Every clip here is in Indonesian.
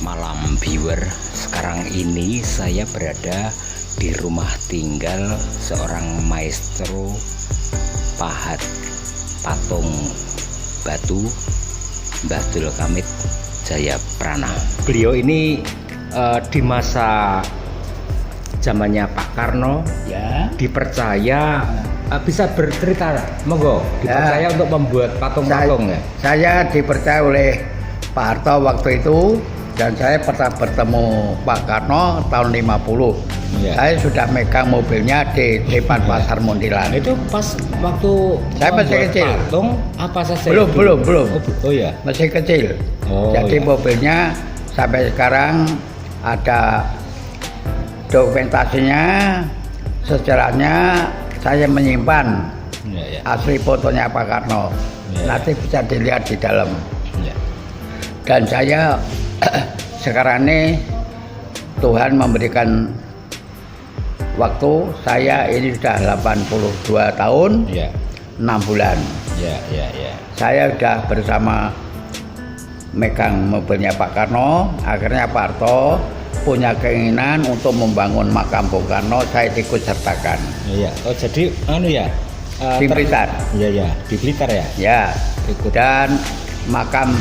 malam viewer. Sekarang ini saya berada di rumah tinggal seorang maestro pahat patung batu, Mbah Dul Kamit Jayaprana. Beliau ini di masa zamannya Pak Karno Ya. dipercaya bisa bercerita, monggo, dipercaya untuk membuat patung-patung ya. Saya dipercaya oleh Pak Harto waktu itu, dan saya pernah bertemu Pak Karno tahun 50. Ya. Saya sudah megang mobilnya di depan Pasar Muntilan. Itu pas waktu Saya masih membuat kecil. patung apa saja? Belum. Oh ya. Masih kecil. Oh, Jadi ya. mobilnya sampai sekarang ada dokumentasinya, sejarahnya. Saya menyimpan Ya. asli fotonya Pak Karno. Ya. Nanti bisa dilihat di dalam. Ya. Dan saya sekarang ini Tuhan memberikan waktu, saya ini sudah 82 tahun Ya. 6 bulan. Ya. Saya sudah bersama megang mobilnya Pak Karno. Akhirnya Pak Harto punya keinginan untuk membangun makam Bung Karno, saya ikut sertakan. Iya. Oh jadi ya. Di Blitar. Iya, di Blitar ya. Ya. Ikut. Dan makam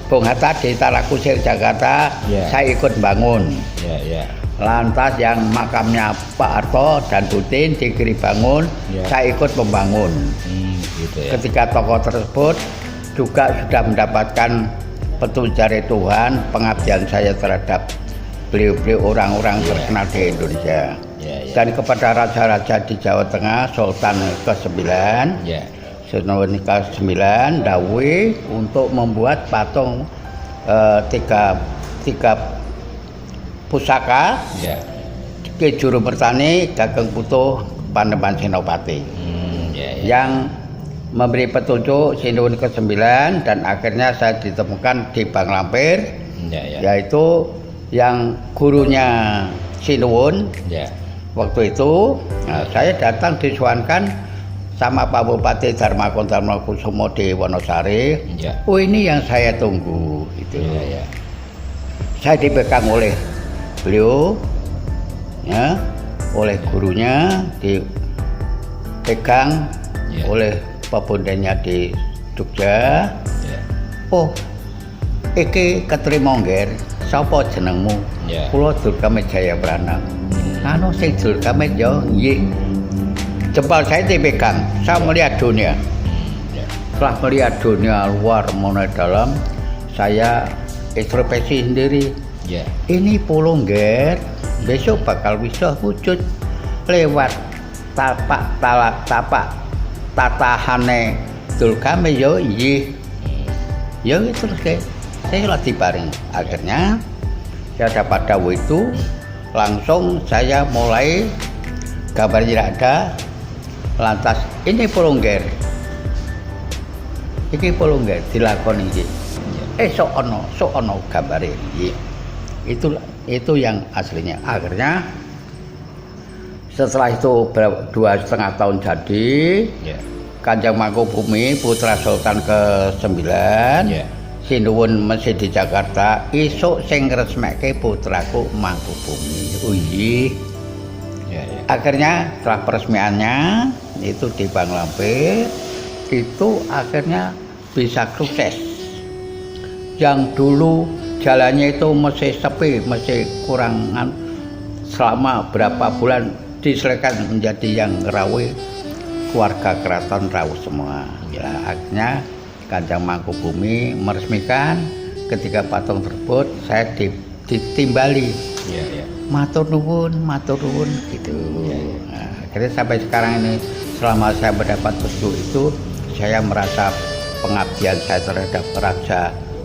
Bung Hatta di Talakusir Jakarta, Ya. saya ikut bangun. Ya. Lantas yang makamnya Pak Harto dan Putin di Giri Bangun, Ya. saya ikut membangun. Gitu ya. Ketika tokoh tersebut juga sudah mendapatkan petunjuk dari Tuhan, pengabdian saya terhadap beliau-beliau orang-orang terkenal di Indonesia. Ya. Dan kepada raja-raja di Jawa Tengah, Sultan ke-9, Ya. Sultan ke-9 dawuh untuk membuat patung tiga pusaka Ya. Ki Juru Bertani Gageng Putuh Panembahan Senopati, Ya. yang memberi petunjuk Sinuwun ke-9, dan akhirnya saya ditemukan di Bang Lampir, Ya. yaitu yang gurunya Sinuwun. Ya. Waktu itu saya datang disuankan sama Pak Bupati Darmawan Kusumo di Wonosari. Ya. Oh, ini yang saya tunggu itu. Ya. Saya dipegang oleh beliau, ya, oleh gurunya, dipegang Ya. oleh pebundanya di Jogja. Ya. Oh, iki ketrima ngger, sapa jenengmu? Ya. Kula Dul Kamit Jayaprana. Anu sing Dul Kamit ya, nggih. Jempol saya dipegang, saya melihat dunia. Ya. Setelah melihat dunia luar maupun dalam, saya introspeksi sendiri. Ya. Ini pulau ngger, besok bakal bisa wujud lewat tapak tatahane Dul Kamit yo nggih. Ya itu terus saya latih bareng. Akhirnya saya dapat dawuh itu, langsung saya mulai gambar tidak ada. Lantas ini pulau ngger, iki pulau ngger dilakoni iki. Sok ono gambare iki. Itu yang aslinya. Akhirnya setelah itu 2,5 tahun jadi, Ya. Kanjeng Mangkubumi putra Sultan ke-9, Ya. Sinuwun masih di Jakarta, isuk sing ngresmekke putraku Mangkubumi. Oh iya. Ya. Akhirnya setelah peresmiannya itu di Bang Lampir, itu akhirnya bisa sukses. Yang dulu jalannya itu masih sepi, masih kurangan, selama berapa bulan diselekan menjadi yang rawe, keluarga keraton rawuh semua. Ya, akhirnya Kanjeng Mangkubumi meresmikan. Ketika patung tersebut saya ditimbali, Ya. matur nuwun gitu. Nah, akhirnya sampai sekarang ini, selama saya mendapat petunjuk itu, saya merasa pengabdian saya terhadap raja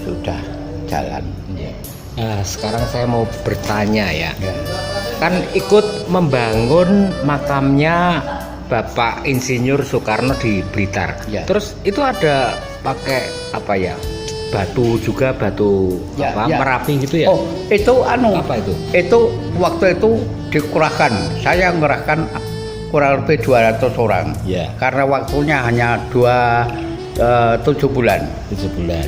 sudah jalan. Ya. Nah, sekarang saya mau bertanya ya. Ya. Kan ikut membangun makamnya Bapak Insinyur Soekarno di Blitar. Ya. Terus itu ada pakai apa ya? Batu juga, batu Ya, apa? ya. Merapi gitu ya? Oh, itu Apa itu? Itu waktu itu dikurahkan. Saya mengerahkan kurang lebih 200 orang. Ya. Karena waktunya hanya 7 bulan. 7 bulan.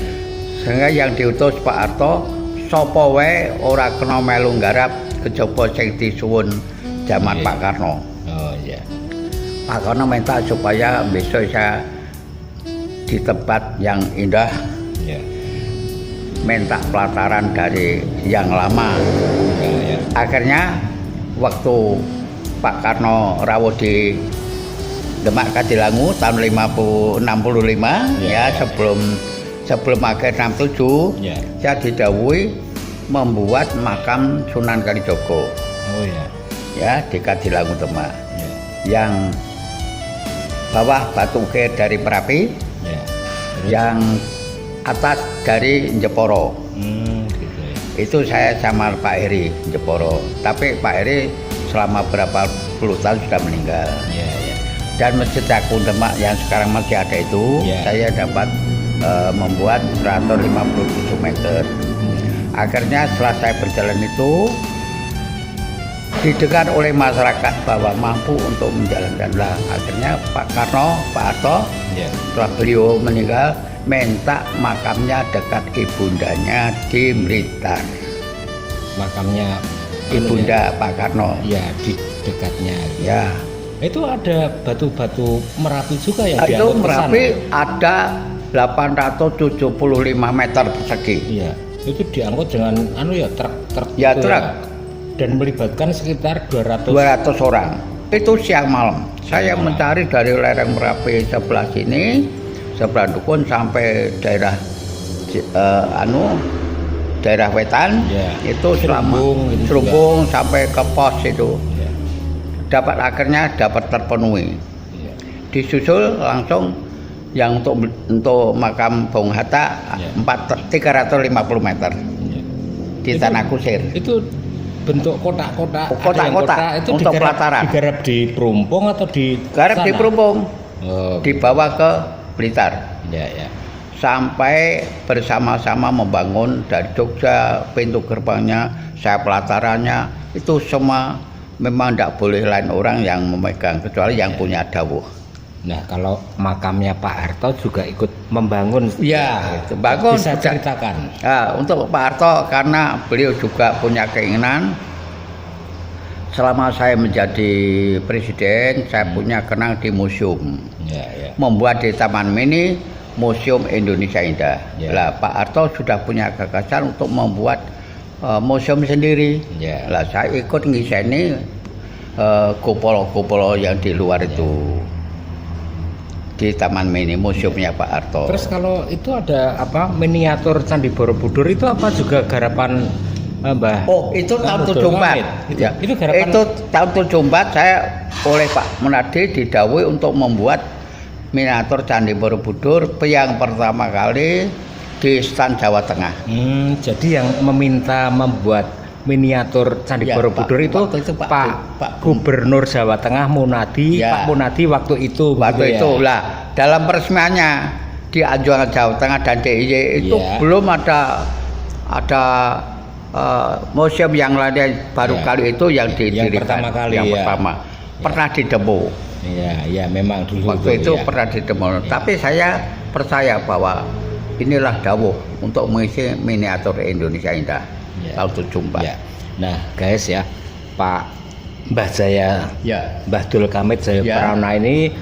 Sehingga yang diutus Pak Harto sapa wae ora kena melu nggarap kejaba sing disuwun zaman Iya. Pak Karno. Oh iya. Pak Karno minta supaya besok saya di tempat yang indah, Iya. minta pelataran dari yang lama. Iya. Akhirnya waktu Pak Karno rawuh di Demak Kadilangu tahun 65 Iya. ya sebelum akhir 67 Iya. saya didhawuhi membuat makam Sunan Kalijogo Oh iya. ya di Kadilangu Demak Iya. yang bawah batu ukir dari Merapi, Iya. Terus? yang atas dari Jeporo. Gitu ya. Itu saya sama Pak Heri Jeporo. Tapi Pak Heri selama berapa puluh tahun sudah meninggal. Iya, iya. Dan Masjid Agung Demak yang sekarang masih ada itu, Ya. saya dapat membuat 157 meter. Akhirnya setelah saya berjalan itu didengar oleh masyarakat bahwa mampu untuk menjalankan. Lah akhirnya Pak Karno, Pak Harto, Iya. setelah beliau meninggal minta makamnya dekat ibundanya di Blitar. Makamnya Ibunda Pak Karno. ya di dekatnya. Ya. Itu ada batu-batu Merapi juga yang Itu diangkut ke sana? Merapi ada 875 meter persegi. Iya. Itu diangkut dengan truk Ya, itu truk. Dan melibatkan sekitar 200. 200 orang. Itu siang malam. Saya Siang malam. mencari dari lereng Merapi sebelah sini, sebelah Dukun sampai daerah daerah Wetan. Ya. Itu selama Serumbung itu Serumbung sampai ke pos itu. Iya. Akhirnya dapat terpenuhi. Iya. Disusul langsung yang untuk makam Bung Hatta Ya. 350 meter Iya. di Itu- Tanah Kusir. Itu bentuk kotak-kotak. Kotak-kotak Ada yang kotak itu untuk digarap- pelataran. Digarap di Perumpung atau di Garap di sana? Perumpung, Oh, dibawa ke Blitar. ya ya. Sampai bersama-sama membangun dari Jogja, pintu gerbangnya, saya pelatarannya, itu semua memang tidak boleh lain orang yang memegang kecuali yang punya dawuh. Nah, kalau makamnya Pak Harto juga ikut membangun. Ya, itu bangun. Bisa ceritakan. Nah, untuk Pak Harto karena beliau juga punya keinginan selama saya menjadi presiden, saya punya kenang di museum. Ya ya. Membuat di Taman Mini Museum Indonesia Indah. Ya. Lah Pak Harto sudah punya gagasan untuk membuat museum sendiri. Ya. Lah saya ikut ngiseni kupolo-kupolo yang di luar itu di Taman Mini museumnya Pak Harto. Terus kalau itu ada apa miniatur Candi Borobudur itu apa juga garapan Mbah? Oh, itu tahun Abdul 74. Hamid. Ya. Itu garapan. Itu tahun 74 saya oleh Pak Munadi didhawuhi untuk membuat miniatur Candi Borobudur yang pertama kali di Stan Jawa Tengah. Jadi yang meminta membuat miniatur Candi Ya, Borobudur Pak- itu waktu itu Pak Gubernur Jawa Tengah Munadi. Ya. Pak Munadi waktu itu. Waktu begitu itu ya? lah dalam peresmiannya di Anjuran Jawa Tengah dan DIY itu Ya. belum ada museum yang lain baru Ya. kali itu yang didirikan. pertama kali, yang ya. pertama pernah didemo. Iya, iya memang dulu Waktu itu ya. pernah didemo. Ya. Tapi saya percaya bahwa inilah dawuh untuk mengisi miniatur Indonesia Indah Ya. tahun 74. Ya. Nah, guys ya, Pak Mbah Jaya, Ya. Mbah Dul Kamit Jaya Ya. Prana ini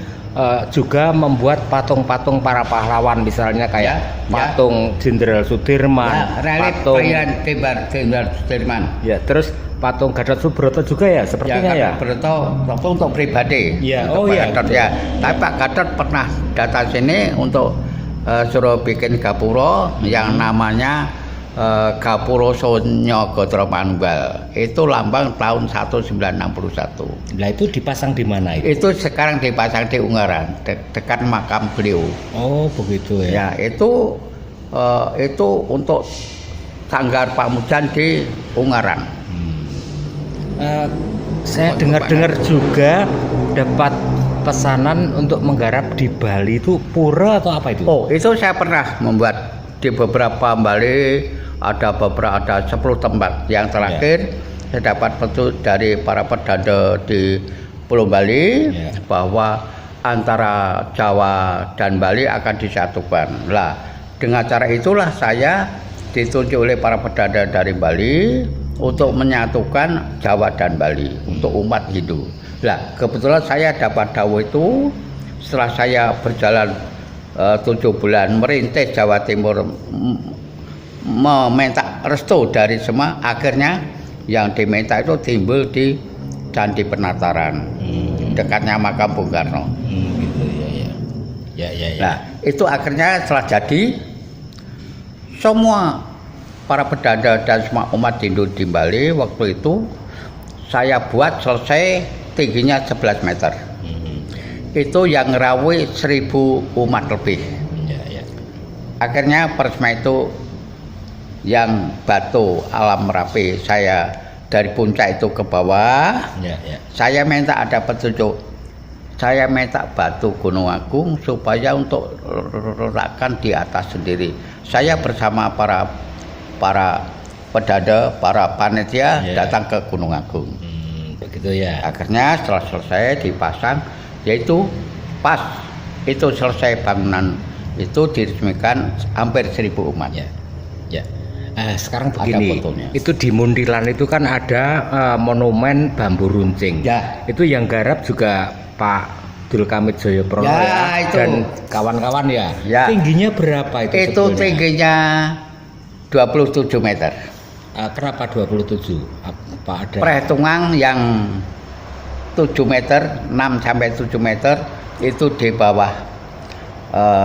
juga membuat patung-patung para pahlawan misalnya kayak Ya. patung Jenderal Sudirman, relief patung Jenderal Sudirman. ya, terus patung Gatot Subroto juga ya sepertinya ya. Gatot untuk pribadi. Iya, Untuk oh Pak iya, Gatot betul. ya. Tapi Pak Gatot pernah datang sini untuk suruh bikin gapuro yang namanya Gapuro Sonyo Gotro Manunggal. Itu lambang tahun 1961. Nah, itu dipasang di mana itu? Itu sekarang dipasang di Ungaran, dekat makam beliau. Oh, begitu ya. Ya, itu untuk Sanggar Pamujan di Ungaran. Saya dengar-dengar juga dapat pesanan untuk menggarap di Bali itu pura atau apa itu? Oh, itu saya pernah membuat di beberapa Bali, ada 10 tempat. Yang terakhir saya dapat petunjuk dari para pedanda di Pulau Bali bahwa antara Jawa dan Bali akan disatukan. Lah, dengan cara itulah saya ditunjuk oleh para pedada dari Bali untuk menyatukan Jawa dan Bali untuk umat Hindu. Nah, kebetulan saya dapat dawuh itu setelah saya berjalan 7 bulan merintis Jawa Timur, meminta restu dari semua, akhirnya yang diminta itu timbul di Candi Penataran, dekatnya makam Bung Karno. Gitu ya. Nah, itu akhirnya setelah jadi, semua para pedada dan semua umat Hindu di Bali waktu itu saya buat selesai, tingginya 11 meter. Itu yang ngerawi 1000 umat lebih. Akhirnya Persma itu yang batu alam Merapi, saya dari puncak itu ke bawah. Saya minta ada petunjuk. Saya minta batu Gunung Agung supaya untuk letakkan di atas sendiri. Saya bersama para pedada, para panitia datang ke Gunung Agung. Begitu ya. Akhirnya setelah selesai dipasang, yaitu pas itu selesai bangunan itu diresmikan hampir 1000 umat. Sekarang begini, itu di Muntilan itu kan ada monumen bambu runcing. Itu yang garap juga Pak Dulkamit Jayaprana dan kawan-kawan ya. Tingginya berapa itu? Itu sebetulnya? Tingginya 27 meter. Kenapa 27? Apa ada perhitungan yang 7 meter, 6 sampai 7 meter itu di bawah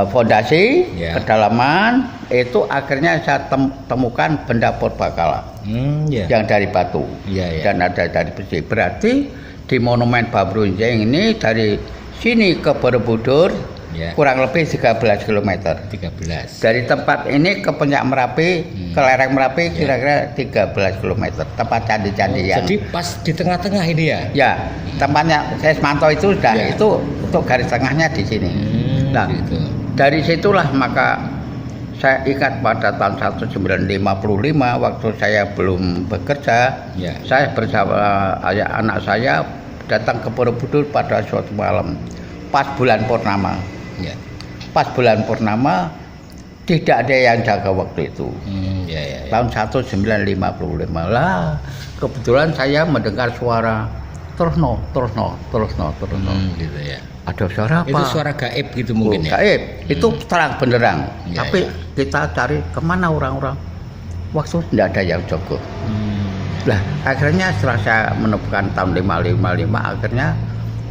fondasi, kedalaman itu akhirnya saya temukan benda purbakala yang dari batu dan ada dari besi. Berarti di monumen bambu runcing ini dari sini ke Borobudur kurang lebih 13 km. Dari tempat ini ke puncak Merapi, ke lereng Merapi kira-kira 13 km. Tempat candi-candi yang. Jadi pas di tengah-tengah ini ya? Ya, tempatnya saya mantau itu sudah itu untuk garis tengahnya di sini. Nah, dari situlah maka saya ikat pada tahun 1955 waktu saya belum bekerja. Saya bersama anak saya datang ke Borobudur pada suatu malam pas bulan purnama. Pas bulan purnama tidak ada yang jaga waktu itu. Tahun 1955 lah kebetulan saya mendengar suara terusno. Gitu ya. Ada suara apa? Itu suara gaib gitu mungkin ya? Gaib, itu terang benderang. Tapi kita cari kemana orang-orang. Waktu tidak ada yang jaga. Lah akhirnya setelah saya menemukan tahun 555 akhirnya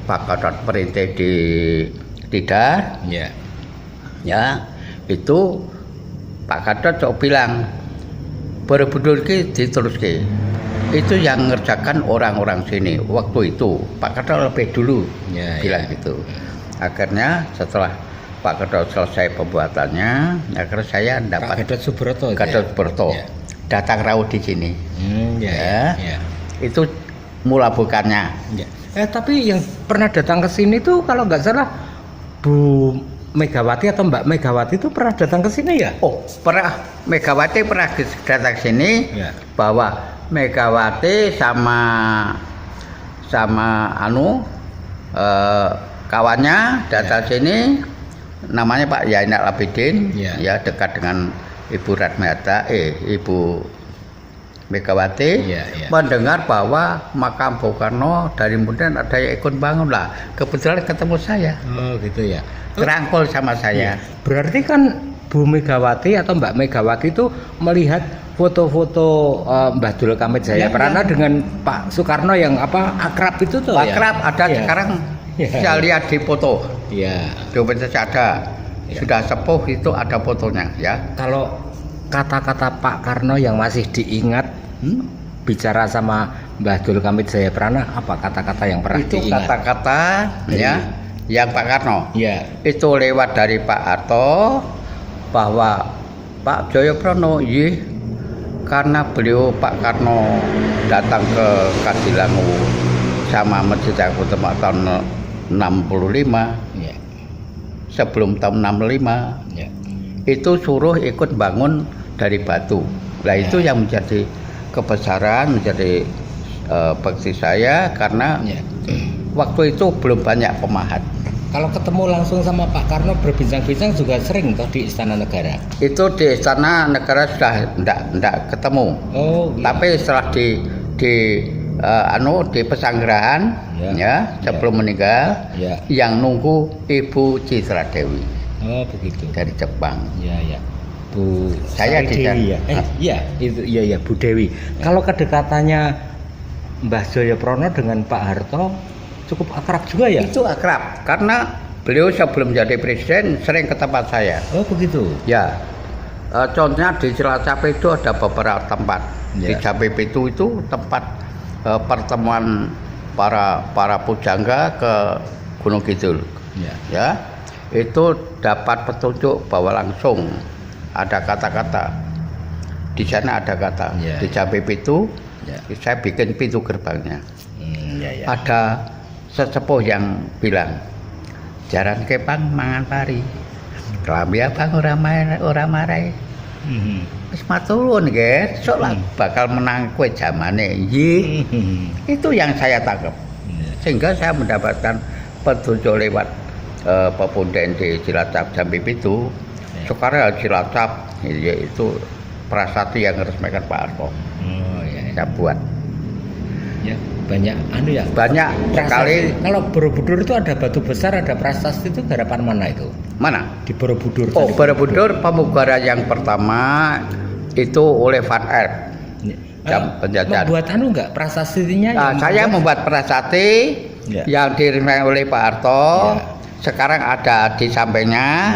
Pak Gatot perintah di Tidar. Ya, itu Pak Gatot coba bilang Borobudur ki diteruske. Itu yang ngerjakan orang-orang sini waktu itu. Pak Gatot lebih dulu bilang gitu. Akhirnya setelah Pak Gatot selesai pembuatannya, akhirnya saya dapat Gatot Subroto. datang rawuh di sini. Itu mula bukannya. Tapi yang pernah datang ke sini tuh kalau nggak salah Bu Megawati atau Mbak Megawati itu pernah datang ke sini ya? Oh, pernah. Megawati pernah datang ke sini. Bahwa Megawati sama kawannya datang sini, namanya Pak Zainal Abidin, ya dekat dengan Ibu Ratmata, Ibu Megawati, mendengar bahwa makam Bung Karno dari Muntilan ada yang ikut bangun lah. Kebetulan ketemu saya. Oh gitu ya. Terangkul sama saya. Berarti kan Bu Megawati atau Mbak Megawati itu melihat foto-foto Mbah Dulkamit Jayaprana dengan Pak Soekarno yang akrab itu tuh. Akrab ada sekarang saya lihat di foto. Dompet ada. Sudah sepuh itu ada fotonya ya. Kalau kata-kata Pak Karno yang masih diingat bicara sama Mbah Dulkamit Jayaprana, apa kata-kata yang pernah itu diingat? Itu kata-kata yang Pak Karno. Itu lewat dari Pak Harto bahwa Pak Jayaprana karena beliau Pak Karno datang ke Kadilangu sama Masjid Agung tahun 65. Sebelum tahun 65 itu suruh ikut bangun dari batu. Nah itu yang menjadi kebesaran, menjadi bakti saya karena waktu itu belum banyak pemahat. Kalau ketemu langsung sama Pak Karno berbincang-bincang juga sering toh di Istana Negara. Itu di Istana Negara sudah enggak ketemu. Oh, iya. Tapi setelah di pesanggerahan ya sebelum meninggal yang nunggu Ibu Citra Dewi. Oh, begitu. Dari Jepang. Iya, ya. Bu saya di Dewi ya. Iya, itu iya Bu Dewi. Kalau kedekatannya Mbah Jayaprana dengan Pak Harto cukup akrab juga ya? Itu akrab karena beliau sebelum jadi presiden sering ke tempat saya. Oh, begitu. Ya. Contohnya di Cilacap itu ada beberapa tempat. Di Capip itu tempat pertemuan para pujangga ke Gunung Kidul. Ya. Itu dapat petunjuk bahwa langsung ada kata-kata. Di sana ada kata. Di Capip itu saya bikin pintu gerbangnya. Ada sesepuh yang bilang, jaran kepang mangan pari, kelambi abang ora marai. Wis maturun nggih, sok lah bakal menang kue zamane. Itu yang saya tangkap. Sehingga saya mendapatkan petunjuk lewat pepunden di Cilacap Jambi itu. Sekarang Cilacap itu prasasti yang resmikan Pak Harto. Saya buat. Ya, banyak banyak sekali. Kalau Borobudur itu ada batu besar, ada prasasti itu garapan mana itu? Mana? Di Borobudur. Oh, Borobudur pemugaran yang pertama itu oleh Van Erp. Jam penjajahan. Membuat enggak prasastinya? Saya membuat prasasti yang diresmikan oleh Pak Harto. Sekarang ada di sampingnya.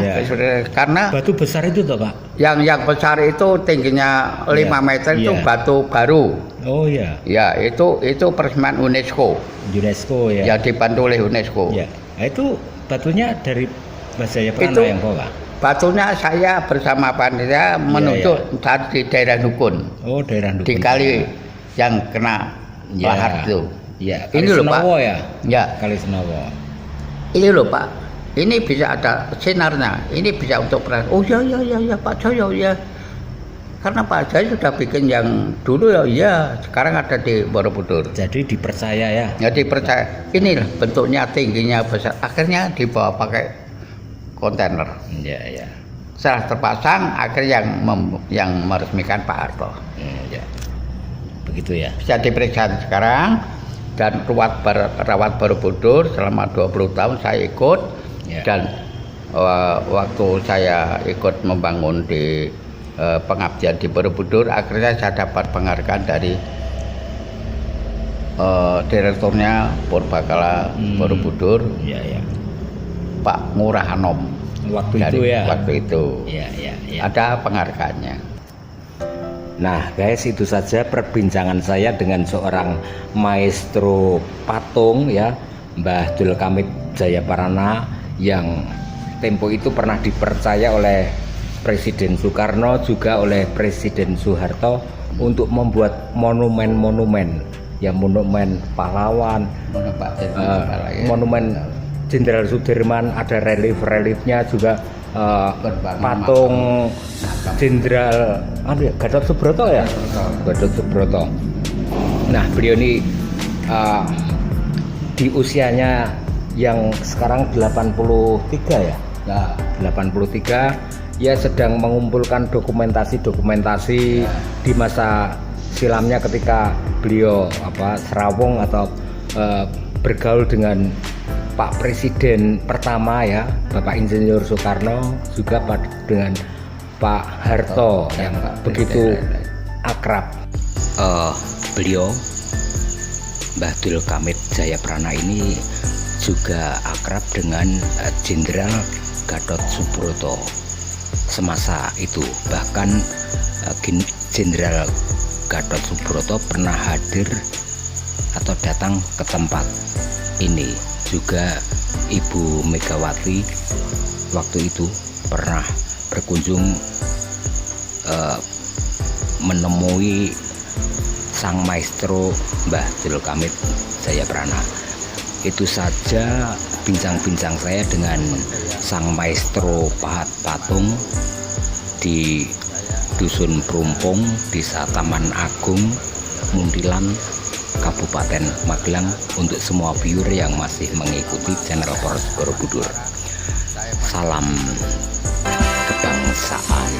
Karena batu besar itu toh, Pak? Yang besar itu tingginya 5 meter itu batu baru. Oh iya. Ya, itu peresmian UNESCO. UNESCO ya. Yang dibantu oleh UNESCO. Ya. Nah, itu batunya dari Mbah Jayaprana yang bawa. Batunya saya bersama panitia menuju di daerah Dukun. Oh, daerah Dukun. Di kali yang kena lahar itu. Ya, ini loh Pak. Ya. Kali Senowo. Ini loh Pak. Ini bisa ada sinarnya. Ini bisa untuk oh ya Pak Jaya ya. Karena Pak Jaya sudah bikin yang dulu ya, sekarang ada di Borobudur. Jadi dipercaya ya? Ya dipercaya. Ini bentuknya tingginya besar. Akhirnya dibawa pakai kontainer. Ya. Setelah terpasang, akhirnya yang meresmikan Pak Harto. Ya. Begitu ya. Bisa diperiksa sekarang dan rawat Borobudur selama 20 tahun saya ikut dan waktu saya ikut membangun di pengabdian di Borobudur, akhirnya saya dapat penghargaan dari direkturnya Purbakala Borobudur, Pak Ngurah Anom. Waktu itu ada penghargaannya. Nah guys, itu saja perbincangan saya dengan seorang maestro patung ya, Mbah Dul Kamit Jayaprana, yang tempo itu pernah dipercaya oleh Presiden Soekarno juga oleh Presiden Soeharto untuk membuat monumen-monumen, ya monumen pahlawan, monumen Jenderal Sudirman, ada relief-reliefnya juga, patung Jenderal Gatot Subroto ya, Gatot Subroto. Nah beliau ini di usianya yang sekarang 83 ya, 83. Ya sedang mengumpulkan dokumentasi di masa silamnya ketika beliau serawung atau bergaul dengan Pak Presiden pertama ya, Bapak Insinyur Soekarno, juga dengan Pak Harto yang begitu akrab. Beliau Mbah Dul Kamit Jayaprana ini juga akrab dengan Jenderal Gatot Subroto semasa itu. Bahkan Jenderal Gatot Subroto pernah hadir atau datang ke tempat ini. Juga Ibu Megawati waktu itu pernah berkunjung menemui sang maestro Mbah Dul Kamit Jayaprana. Itu saja bincang-bincang saya dengan sang maestro pahat patung di Dusun Perumpung, Desa Taman Agung, Muntilan, Kabupaten Magelang, untuk semua viewer yang masih mengikuti channel Poros Borobudur. Salam kebangsaan.